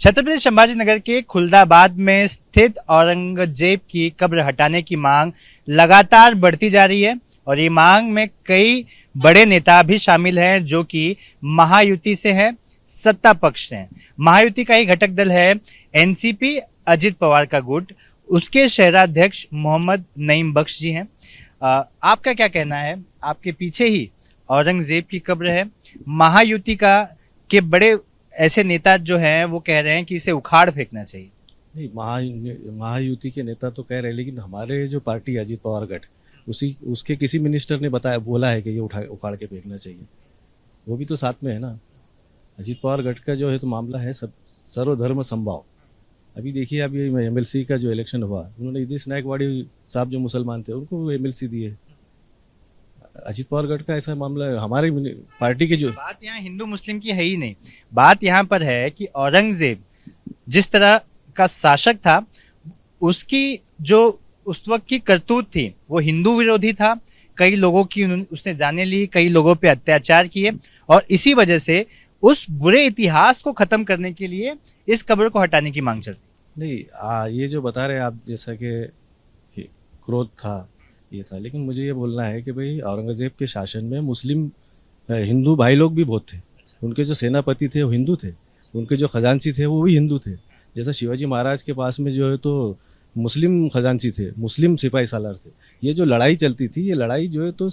छत्रपति संभाजीनगर के खुलदाबाद में स्थित औरंगजेब की कब्र हटाने की मांग लगातार बढ़ती जा रही है और ये मांग में कई बड़े नेता भी शामिल हैं जो कि महायुति से हैं, सत्ता पक्ष से हैं। महायुति का ही घटक दल है एनसीपी, अजित पवार का गुट, उसके शहराध्यक्ष मोहम्मद नईम बख्श जी हैं। आपका क्या कहना है? आपके पीछे ही औरंगजेब की कब्र है। महायुति का के बड़े ऐसे नेता जो हैं वो कह रहे हैं कि इसे उखाड़ फेंकना चाहिए। नहीं, महायुति के नेता तो कह रहे हैं, लेकिन हमारे जो पार्टी अजित पवार गठ उसके किसी मिनिस्टर ने बोला है कि ये उखाड़ के फेंकना चाहिए। वो भी तो साथ में है ना। अजित पवार गठ का जो है तो मामला है सब सर्वधर्म समभाव। अभी देखिए, अभी एमएलसी का जो इलेक्शन हुआ, उन्होंने इदिश नायकवाड़ी साहब जो मुसलमान थे उनको एमएलसी दिए। अजित पवार गढ़ का ऐसा मामला है। हमारी पार्टी के जो बात यहाँ हिंदू मुस्लिम की है ही नहीं, बात यहाँ पर है कि औरंगजेब जिस तरह का शासक था, उसकी जो उस वक्त की करतूत थी वो हिंदू विरोधी था। कई लोगों की उसने जाने ली, कई लोगों पे अत्याचार किए और इसी वजह से उस बुरे इतिहास को खत्म करने के लिए इस कब्र को हटाने की मांग चलती। नहीं, ये जो बता रहे हैं आप, जैसा कि क्रोध था, ये था, लेकिन मुझे ये बोलना है कि भाई औरंगजेब के शासन में मुस्लिम हिंदू भाई लोग भी बहुत थे। उनके जो सेनापति थे वो हिंदू थे, उनके जो खजांची थे वो भी हिंदू थे। जैसा शिवाजी महाराज के पास में जो है तो मुस्लिम खजांची थे, मुस्लिम सिपाही सालार थे। ये जो लड़ाई चलती थी, ये लड़ाई जो है तो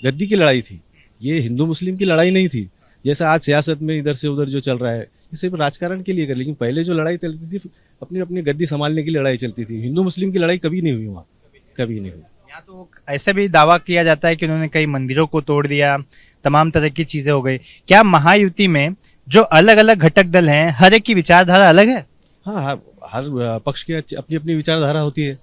गद्दी की लड़ाई थी, ये हिंदू मुस्लिम की लड़ाई नहीं थी। जैसा आज सियासत में इधर से उधर जो चल रहा है, ये सिर्फ राजकारण के लिए कर, लेकिन पहले जो लड़ाई चलती थी अपनी अपनी गद्दी संभालने की लड़ाई चलती थी। हिंदू मुस्लिम की लड़ाई कभी नहीं हुई वहाँ, कभी नहीं हुई। यहाँ तो ऐसा भी दावा किया जाता है कि उन्होंने कई मंदिरों को तोड़ दिया, तमाम तरह की चीजें हो गई। क्या महायुति में जो अलग अलग घटक दल हैं, हर एक की विचारधारा अलग है? हाँ, हर पक्ष की अपनी अपनी विचारधारा होती है।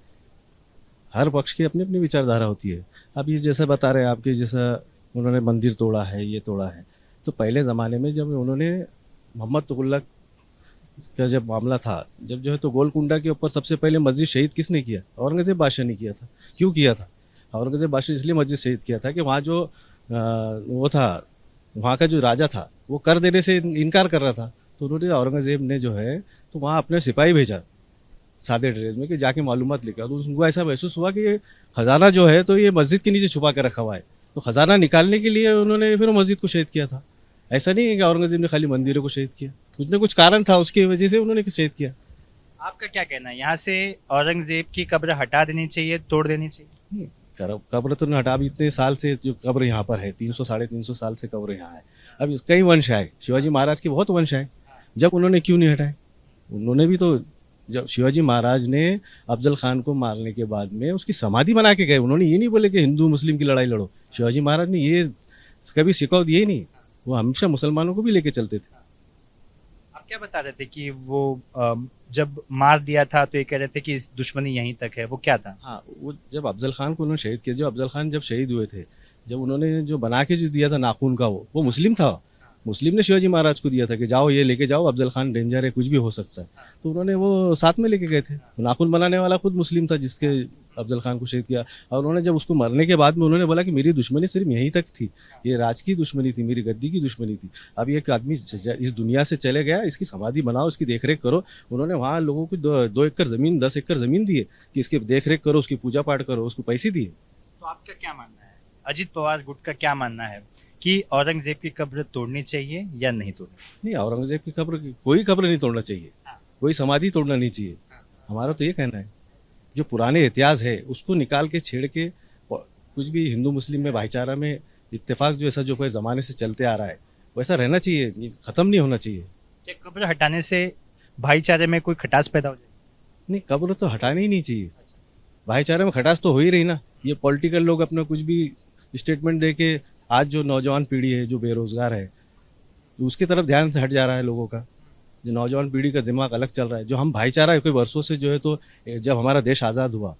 हर पक्ष की अपनी अपनी विचारधारा होती है। अब ये जैसा बता रहे हैं आपके, जैसा उन्होंने मंदिर तोड़ा है, ये तोड़ा है, तो पहले ज़माने में जब उन्होंने मोहम्मद तुगलक का जब मामला था, जब जो है तो गोलकुंडा के ऊपर सबसे पहले मस्जिद शहीद किसने किया? औरंगजेब बादशाह ने किया था। क्यों किया था? औरंगजेब बादशाह इसलिए मस्जिद शहीद किया था कि वहाँ जो वो था, वहाँ का जो राजा था वो कर देने से इनकार कर रहा था। तो उन्होंने, औरंगजेब ने जो है तो वहाँ अपने सिपाही भेजा सादे ड्रेस में कि जाके मालूमात लेकर। तो उनको ऐसा महसूस हुआ कि ये खजाना जो है तो ये मस्जिद के नीचे छुपा कर रखा हुआ है, तो खजाना निकालने के लिए उन्होंने फिर मस्जिद को शहीद किया था। ऐसा नहीं है कि औरंगजेब ने खाली मंदिरों को शहीद किया, कुछ ना कुछ कारण था, उसकी वजह से उन्होंने शहीद किया। आपका क्या कहना है? यहाँ से औरंगजेब की कब्र हटा देनी चाहिए, तोड़ देनी चाहिए? कब्र तो नहीं हटा। अभी इतने साल से जो कब्र यहाँ पर है, 300 साढ़े 300 साल से कब्र यहाँ है। अब कई वंश आए, शिवाजी महाराज के बहुत वंश आए, जब उन्होंने क्यों नहीं हटाए? उन्होंने भी तो, जब शिवाजी महाराज ने अफजल खान को मारने के बाद में उसकी समाधि बना के गए, उन्होंने ये नहीं बोले कि हिंदू मुस्लिम की लड़ाई लड़ो। शिवाजी महाराज ने ये कभी शिकवा दिए ही नहीं, वो हमेशा मुसलमानों को भी लेके चलते थे। आप क्या बता रहे थे कि वो जब मार दिया था तो ये कह रहे थे कि दुश्मनी यहीं तक है, वो क्या था? हाँ, वो जब अफजल खान को उन्होंने शहीद किया, जब अफजल खान जब शहीद हुए थे, जब उन्होंने जो बना के जो दिया था नाखून का, वो मुस्लिम था। मुस्लिम ने शिवाजी महाराज को दिया था कि जाओ ये लेके जाओ, अफजल खान डेंजर है, कुछ भी हो सकता है। तो उन्होंने वो साथ में लेके गए थे। नाखून बनाने वाला खुद मुस्लिम था जिसके अफजल खान को शहीद किया। और उन्होंने जब उसको मरने के बाद में उन्होंने बोला कि मेरी दुश्मनी सिर्फ यहीं तक थी, ये राज की दुश्मनी थी, मेरी गद्दी की दुश्मनी थी। अब एक आदमी इस दुनिया से चले गया, इसकी समाधि बनाओ, इसकी देखरेख करो। उन्होंने वहाँ लोगों को 2 एकड़ ज़मीन, 10 एकड़ ज़मीन दिए कि इसकी देखरेख करो, उसकी पूजा पाठ करो, उसको पैसे दिए। तो आपका क्या मानना है? अजित पवार गुट का क्या मानना है कि औरंगजेब की कब्र तोड़नी चाहिए या नहीं तोड़नी? नहीं, औरंगजेब की कोई कब्र नहीं तोड़ना चाहिए, कोई समाधि तोड़ना नहीं चाहिए। हमारा तो ये कहना है, जो पुराने इतिहास है उसको निकाल के छेड़ के कुछ भी हिंदू मुस्लिम में भाईचारा में इत्तेफाक जो ऐसा जो कोई ज़माने से चलते आ रहा है वैसा रहना चाहिए, ख़त्म नहीं होना चाहिए। क्या कब्र हटाने से भाईचारे में कोई खटास पैदा हो जाएगी? नहीं, कब्र तो हटानी ही नहीं चाहिए। भाईचारे में खटास तो हो ही रही ना। ये पॉलिटिकल लोग अपना कुछ भी स्टेटमेंट दे के, आज जो नौजवान पीढ़ी है जो बेरोजगार है उसकी तरफ ध्यान से हट जा रहा है लोगों का। जो नौजवान पीढ़ी का दिमाग अलग चल रहा है। जो हम भाईचारा है कोई वर्षों से जो है तो, जब हमारा देश आज़ाद हुआ,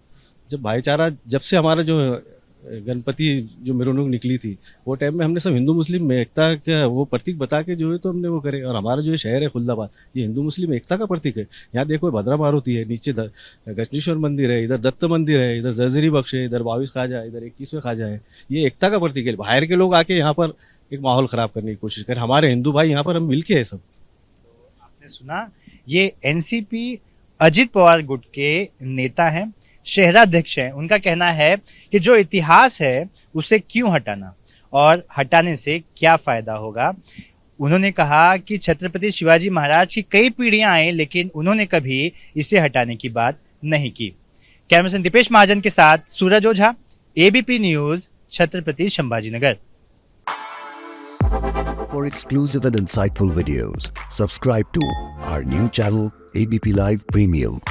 जब भाईचारा, जब से हमारा जो गणपति जो मेरुनूक निकली थी, वो टाइम में हमने सब हिंदू मुस्लिम में एकता का वो प्रतीक बता के जो है तो हमने वो करे। और हमारा जो शहर है खुलदाबाद, ये हिंदू मुस्लिम एकता का प्रतीक है। यहाँ देखो भद्रा मारुति है, नीचे गजनेश्वर मंदिर है, इधर दत्त मंदिर है, इधर जर्जरी बख्श है, इधर 22 ख्वाजा है, इधर 21वें ख्वाजा है। ये एकता का प्रतीक है। बाहर के लोग आके यहाँ पर एक माहौल ख़राब करने की कोशिश करें। हमारे हिंदू भाई यहाँ पर हम मिल के है सब। आपने सुना, ये एनसीपी अजित पवार गुट के नेता हैं, शहराध्यक्ष हैं। उनका कहना है कि जो इतिहास है उसे क्यों हटाना और हटाने से क्या फायदा होगा। उन्होंने कहा कि छत्रपति शिवाजी महाराज की कई पीढ़ियां आई, लेकिन उन्होंने कभी इसे हटाने की बात नहीं की। कैमरामैन दीपेश महाजन के साथ Suraj Ojha, ABP News, Chhatrapati Sambhajinagar. For exclusive and insightful videos, subscribe to our new channel ABP Live Premium.